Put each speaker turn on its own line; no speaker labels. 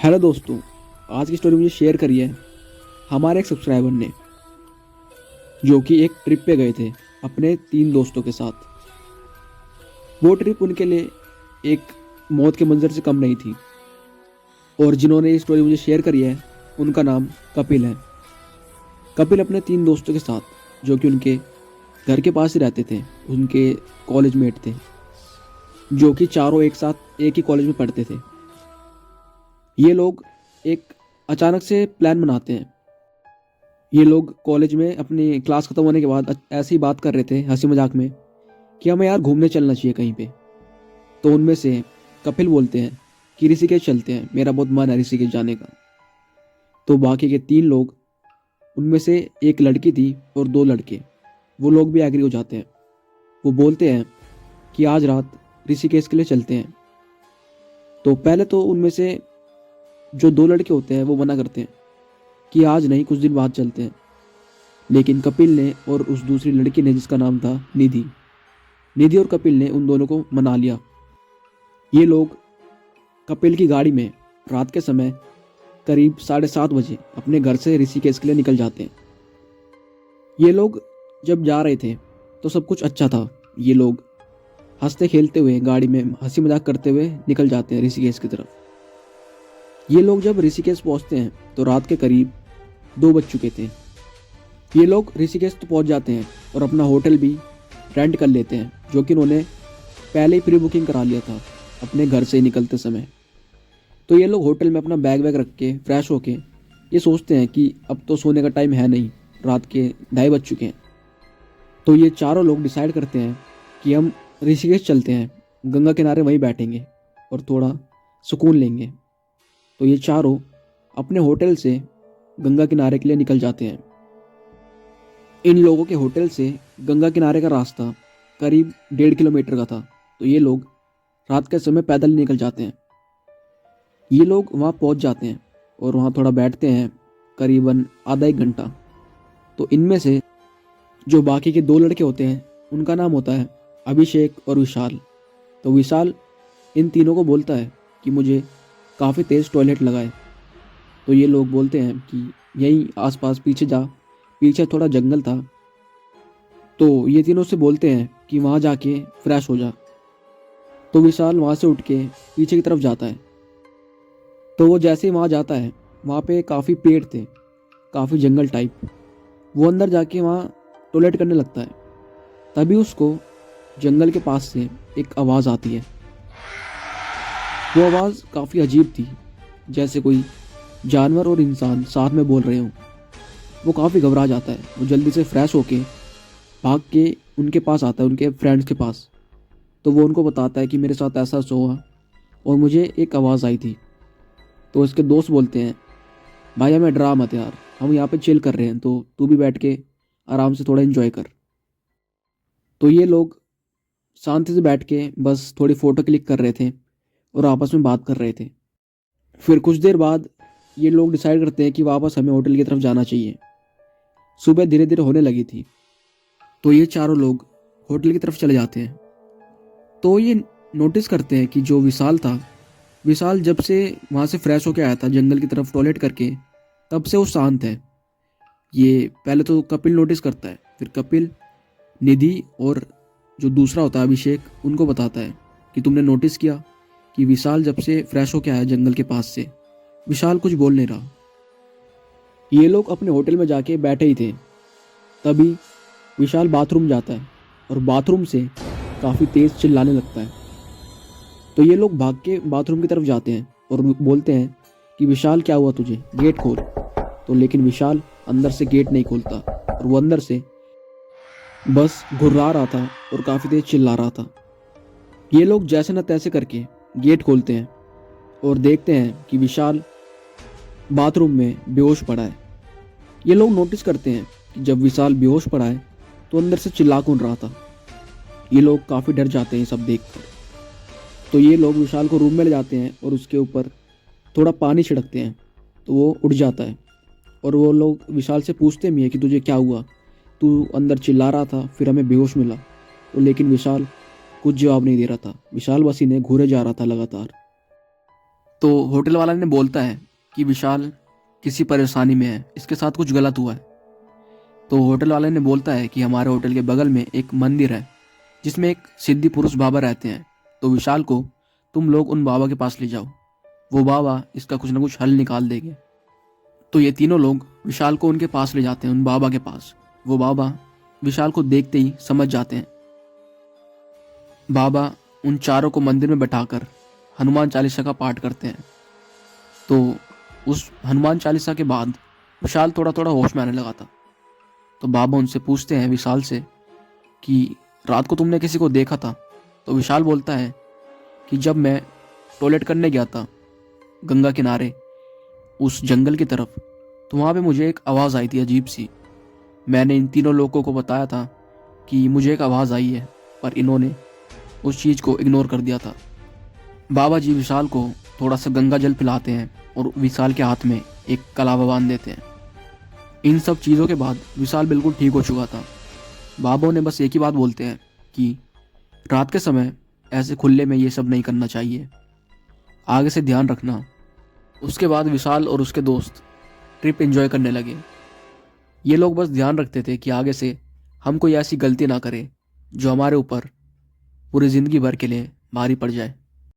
Hello दोस्तों, आज की स्टोरी मुझे शेयर करी है हमारे एक सब्सक्राइबर ने, जो कि एक ट्रिप पे गए थे अपने 3 दोस्तों के साथ। वो ट्रिप उनके लिए एक मौत के मंजर से कम नहीं थी। और जिन्होंने ये स्टोरी मुझे शेयर करी है उनका नाम कपिल है। कपिल अपने 3 दोस्तों के साथ, जो कि उनके घर के पास ही रहते थे, उनके कॉलेज मेट थे, जो कि चारों एक साथ एक ही कॉलेज में पढ़ते थे। ये लोग एक अचानक से प्लान बनाते हैं। ये लोग कॉलेज में अपनी क्लास खत्म होने के बाद ऐसी बात कर रहे थे हंसी मजाक में कि हमें यार घूमने चलना चाहिए कहीं पे। तो उनमें से कपिल बोलते हैं कि ऋषिकेश चलते हैं, मेरा बहुत मन है ऋषिकेश जाने का। तो बाकी के 3 लोग, उनमें से एक लड़की थी और 2 लड़के, वो लोग भी एग्री हो जाते हैं। वो बोलते हैं कि आज रात ऋषिकेश के लिए चलते हैं। तो पहले तो उनमें से जो 2 लड़के होते हैं वो मना करते हैं कि आज नहीं, कुछ दिन बाद चलते हैं। लेकिन कपिल ने और उस दूसरी लड़की ने, जिसका नाम था निधि और कपिल ने उन दोनों को मना लिया। ये लोग कपिल की गाड़ी में रात के समय करीब 7:30 बजे अपने घर से ऋषिकेश के लिए निकल जाते हैं। ये लोग जब जा रहे थे तो सब कुछ अच्छा था। ये लोग हंसते खेलते हुए गाड़ी में हंसी मजाक करते हुए निकल जाते हैं ऋषिकेश की तरफ। ये लोग जब ऋषिकेश पहुंचते हैं तो रात के करीब 2 बज चुके थे। ये लोग ऋषिकेश तो पहुंच जाते हैं और अपना होटल भी रेंट कर लेते हैं, जो कि उन्होंने पहले ही प्री बुकिंग करा लिया था अपने घर से निकलते समय। तो ये लोग होटल में अपना बैग वैग रख के फ्रेश होके ये सोचते हैं कि अब तो सोने का टाइम है नहीं, रात के 2:30 बज चुके हैं। तो ये चारों लोग डिसाइड करते हैं कि हम ऋषिकेश चलते हैं, गंगा किनारे वहीं बैठेंगे और थोड़ा सुकून लेंगे। तो ये चारों अपने होटल से गंगा किनारे के लिए निकल जाते हैं। इन लोगों के होटल से गंगा किनारे का रास्ता करीब 1.5 किलोमीटर का था। तो ये लोग रात के समय पैदल निकल जाते हैं। ये लोग वहाँ पहुँच जाते हैं और वहाँ थोड़ा बैठते हैं, करीबन आधा 1 घंटा। तो इनमें से जो बाकी के 2 लड़के होते हैं उनका नाम होता है अभिषेक और विशाल। तो विशाल इन तीनों को बोलता है कि मुझे काफ़ी तेज़ टॉयलेट लगा है। तो ये लोग बोलते हैं कि यहीं आसपास पीछे जा, पीछे थोड़ा जंगल था। तो ये तीनों से बोलते हैं कि वहाँ जाके फ्रेश हो जा। तो विशाल वहाँ से उठ के पीछे की तरफ जाता है। तो वो जैसे ही वहाँ जाता है, वहाँ पे काफ़ी पेड़ थे, काफ़ी जंगल टाइप। वो अंदर जाके वहाँ टॉयलेट करने लगता है। तभी उसको जंगल के पास से एक आवाज़ आती है। वो आवाज़ काफ़ी अजीब थी, जैसे कोई जानवर और इंसान साथ में बोल रहे हों। वो काफ़ी घबरा जाता है। वो जल्दी से फ्रेश होके भाग के उनके पास आता है, उनके फ्रेंड्स के पास। तो वो उनको बताता है कि मेरे साथ ऐसा हुआ और मुझे एक आवाज़ आई थी। तो उसके दोस्त बोलते हैं, भाई हमें डरा मत यार, हम यहाँ पे चिल कर रहे हैं, तो तू भी बैठ के आराम से थोड़ा एंजॉय कर। तो ये लोग शांति से बैठ के बस थोड़ी फ़ोटो क्लिक कर रहे थे और आपस में बात कर रहे थे। फिर कुछ देर बाद ये लोग डिसाइड करते हैं कि वापस हमें होटल की तरफ जाना चाहिए। सुबह धीरे धीरे होने लगी थी। तो ये चारों लोग होटल की तरफ चले जाते हैं। तो ये नोटिस करते हैं कि जो विशाल था, विशाल जब से वहाँ से फ्रेश होकर आया था जंगल की तरफ टॉयलेट करके, तब से वो शांत है। ये पहले तो कपिल नोटिस करता है, फिर कपिल, निधि और जो दूसरा होता है अभिषेक, उनको बताता है कि तुमने नोटिस किया कि विशाल जब से फ्रेश होकर आया जंगल के पास से, विशाल कुछ बोल नहीं रहा। ये लोग अपने होटल में जाके बैठे ही थे, तभी विशाल बाथरूम जाता है और बाथरूम से काफ़ी तेज़ चिल्लाने लगता है। तो ये लोग भाग के बाथरूम की तरफ जाते हैं और बोलते हैं कि विशाल क्या हुआ तुझे, गेट खोल। तो लेकिन विशाल अंदर से गेट नहीं खोलता और वो अंदर से बस घुर्रा रहा था और काफ़ी तेज़ चिल्ला रहा था। ये लोग जैसे न तैसे करके गेट खोलते हैं और देखते हैं कि विशाल बाथरूम में बेहोश पड़ा है। ये लोग नोटिस करते हैं कि जब विशाल बेहोश पड़ा है तो अंदर से चिल्ला कौन रहा था। ये लोग काफ़ी डर जाते हैं सब देखकर। तो ये लोग विशाल को रूम में ले जाते हैं और उसके ऊपर थोड़ा पानी छिड़कते हैं, तो वो उठ जाता है। और वो लोग विशाल से पूछते भी हैं कि तुझे क्या हुआ, तू अंदर चिल्ला रहा था, फिर हमें बेहोश मिला। तो लेकिन विशाल कुछ जवाब नहीं दे रहा था। विशाल बस इन्हें घूरे जा रहा था लगातार। तो होटल वाला ने बोलता है कि विशाल किसी परेशानी में है, इसके साथ कुछ गलत हुआ है। तो होटल वाले ने बोलता है कि हमारे होटल के बगल में एक मंदिर है जिसमें एक सिद्धि पुरुष बाबा रहते हैं, तो विशाल को तुम लोग उन बाबा के पास ले जाओ, वो बाबा इसका कुछ ना कुछ हल निकाल देंगे। तो ये तीनों लोग विशाल को उनके पास ले जाते हैं, उन बाबा के पास। वो बाबा विशाल को देखते ही समझ जाते हैं। बाबा उन चारों को मंदिर में बैठाकर हनुमान चालीसा का पाठ करते हैं। तो उस हनुमान चालीसा के बाद विशाल थोड़ा थोड़ा होश में आने लगा था। तो बाबा उनसे पूछते हैं विशाल से कि रात को तुमने किसी को देखा था? तो विशाल बोलता है कि जब मैं टॉयलेट करने गया था गंगा किनारे उस जंगल की तरफ, तो वहाँ पे मुझे एक आवाज़ आई थी अजीब सी। मैंने इन तीनों लोगों को बताया था कि मुझे एक आवाज़ आई है, पर इन्होंने उस चीज़ को इग्नोर कर दिया था। बाबा जी विशाल को थोड़ा सा गंगा जल पिलाते हैं और विशाल के हाथ में एक कलावा बांध देते हैं। इन सब चीज़ों के बाद विशाल बिल्कुल ठीक हो चुका था। बाबा ने बस एक ही बात बोलते हैं कि रात के समय ऐसे खुले में ये सब नहीं करना चाहिए, आगे से ध्यान रखना। उसके बाद विशाल और उसके दोस्त ट्रिप एंजॉय करने लगे। ये लोग बस ध्यान रखते थे कि आगे से हम कोई ऐसी गलती ना करें जो हमारे ऊपर पूरी ज़िंदगी भर के लिए भारी पड़ जाए।